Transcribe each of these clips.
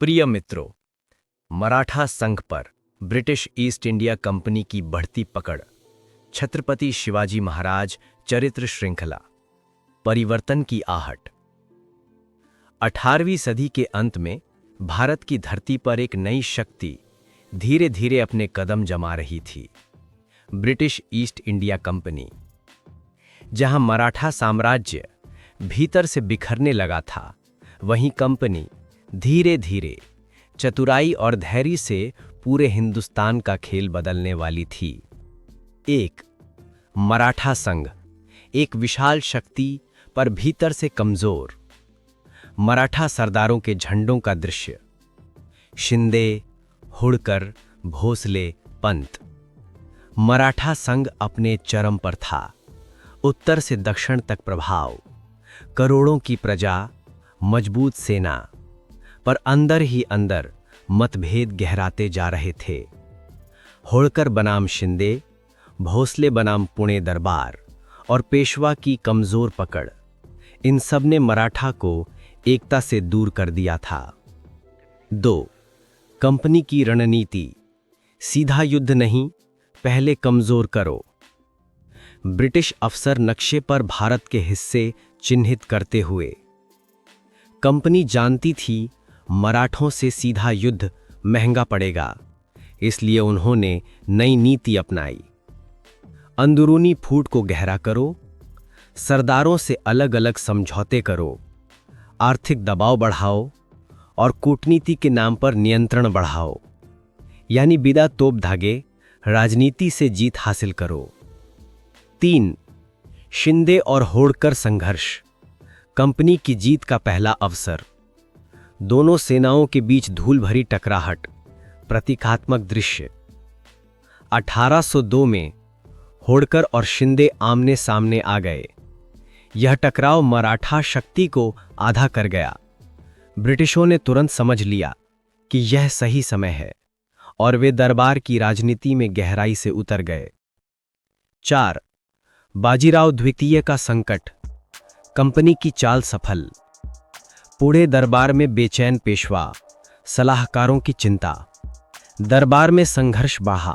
प्रिय मित्रों, मराठा संघ पर ब्रिटिश ईस्ट इंडिया कंपनी की बढ़ती पकड़, छत्रपति शिवाजी महाराज चरित्र श्रृंखला, परिवर्तन की आहट। 18वीं सदी के अंत में भारत की धरती पर एक नई शक्ति धीरे धीरे अपने कदम जमा रही थी, ब्रिटिश ईस्ट इंडिया कंपनी। जहां मराठा साम्राज्य भीतर से बिखरने लगा था, वहीं कंपनी धीरे धीरे चतुराई और धैर्य से पूरे हिंदुस्तान का खेल बदलने वाली थी। एक मराठा संघ, एक विशाल शक्ति पर भीतर से कमजोर। मराठा सरदारों के झंडों का दृश्य। शिंदे, होड़कर, भोसले, पंत। मराठा संघ अपने चरम पर था। उत्तर से दक्षिण तक प्रभाव, करोड़ों की प्रजा, मजबूत सेना, पर अंदर ही अंदर मतभेद गहराते जा रहे थे। होड़कर बनाम शिंदे, भोसले बनाम पुणे दरबार और पेशवा की कमजोर पकड़, इन सब ने मराठा को एकता से दूर कर दिया था। 2. कंपनी की रणनीति। सीधा युद्ध नहीं, पहले कमजोर करो। ब्रिटिश अफसर नक्शे पर भारत के हिस्से चिन्हित करते हुए। कंपनी जानती थी मराठों से सीधा युद्ध महंगा पड़ेगा, इसलिए उन्होंने नई नीति अपनाई। अंदरूनी फूट को गहरा करो, सरदारों से अलग अलग समझौते करो, आर्थिक दबाव बढ़ाओ और कूटनीति के नाम पर नियंत्रण बढ़ाओ, यानी बिना तोप धागे राजनीति से जीत हासिल करो। 3. शिंदे और होड़कर संघर्ष, कंपनी की जीत का पहला अवसर। दोनों सेनाओं के बीच धूल भरी टकराहट, प्रतीकात्मक दृश्य। 1802 में होड़कर और शिंदे आमने सामने आ गए। यह टकराव मराठा शक्ति को आधा कर गया। ब्रिटिशों ने तुरंत समझ लिया कि यह सही समय है और वे दरबार की राजनीति में गहराई से उतर गए। 4. बाजीराव द्वितीय का संकट, कंपनी की चाल सफल। पुणे दरबार में बेचैन पेशवा, सलाहकारों की चिंता। दरबार में संघर्ष बढ़ा।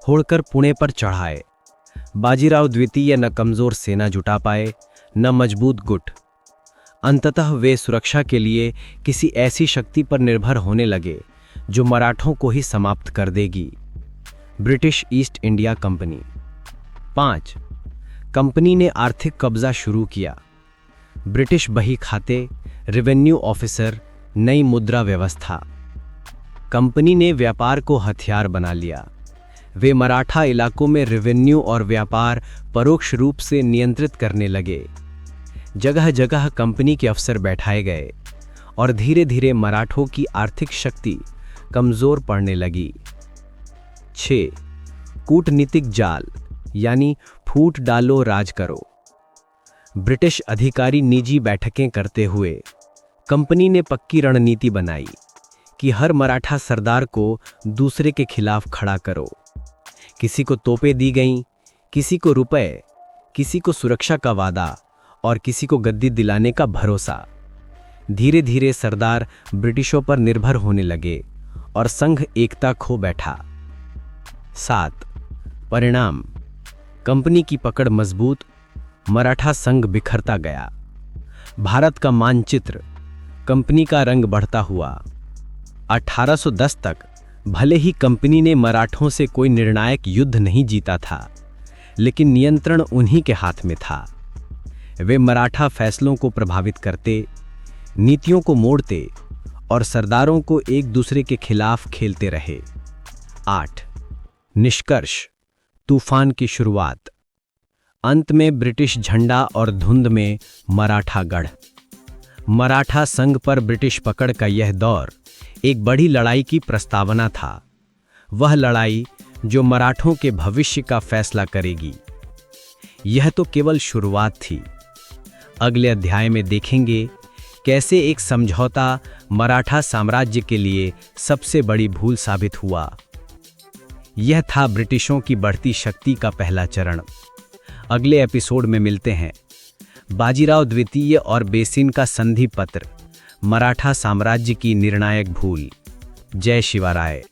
होड़कर पुणे पर चढ़ाए। बाजीराव द्वितीय न कमजोर सेना जुटा पाए, न मजबूत गुट। अंततः वे सुरक्षा के लिए किसी ऐसी शक्ति पर निर्भर होने लगे जो मराठों को ही समाप्त कर देगी, British east India company. 5. Company ने आर्थिक कब्जा शुरू किया। ब्रिटिश बही खाते, रेवेन्यू ऑफिसर, नई मुद्रा व्यवस्था। कंपनी ने व्यापार को हथियार बना लिया। वे मराठा इलाकों में रेवेन्यू और व्यापार परोक्ष रूप से नियंत्रित करने लगे। जगह जगह कंपनी के अफसर बैठाए गए और धीरे धीरे मराठों की आर्थिक शक्ति कमजोर पड़ने लगी। 6. कूटनीतिक जाल, यानी फूट डालो राज करो। ब्रिटिश अधिकारी निजी बैठकें करते हुए कंपनी ने पक्की रणनीति बनाई कि हर मराठा सरदार को दूसरे के खिलाफ खड़ा करो। किसी को तोपें दी गईं, किसी को रुपए, किसी को सुरक्षा का वादा और किसी को गद्दी दिलाने का भरोसा। धीरे धीरे सरदार ब्रिटिशों पर निर्भर होने लगे और संघ एकता खो बैठा। 7. परिणाम, कंपनी की पकड़ मजबूत, मराठा संघ बिखरता गया। भारत का मानचित्र, कंपनी का रंग बढ़ता हुआ। 1810 तक भले ही कंपनी ने मराठों से कोई निर्णायक युद्ध नहीं जीता था, लेकिन नियंत्रण उन्हीं के हाथ में था। वे मराठा फैसलों को प्रभावित करते, नीतियों को मोड़ते और सरदारों को एक दूसरे के खिलाफ खेलते रहे। 8. निष्कर्ष, तूफान की शुरुआत। अंत में ब्रिटिश झंडा और धुंध में मराठा गढ़। मराठा संघ पर ब्रिटिश पकड़ का यह दौर एक बड़ी लड़ाई की प्रस्तावना था, वह लड़ाई जो मराठों के भविष्य का फैसला करेगी। यह तो केवल शुरुआत थी। अगले अध्याय में देखेंगे कैसे एक समझौता मराठा साम्राज्य के लिए सबसे बड़ी भूल साबित हुआ। यह था ब्रिटिशों की बढ़ती शक्ति का पहला चरण। अगले एपिसोड में मिलते हैं। बाजीराव द्वितीय और बेसिन का संधि पत्र, मराठा साम्राज्य की निर्णायक भूल। जय शिवाराय।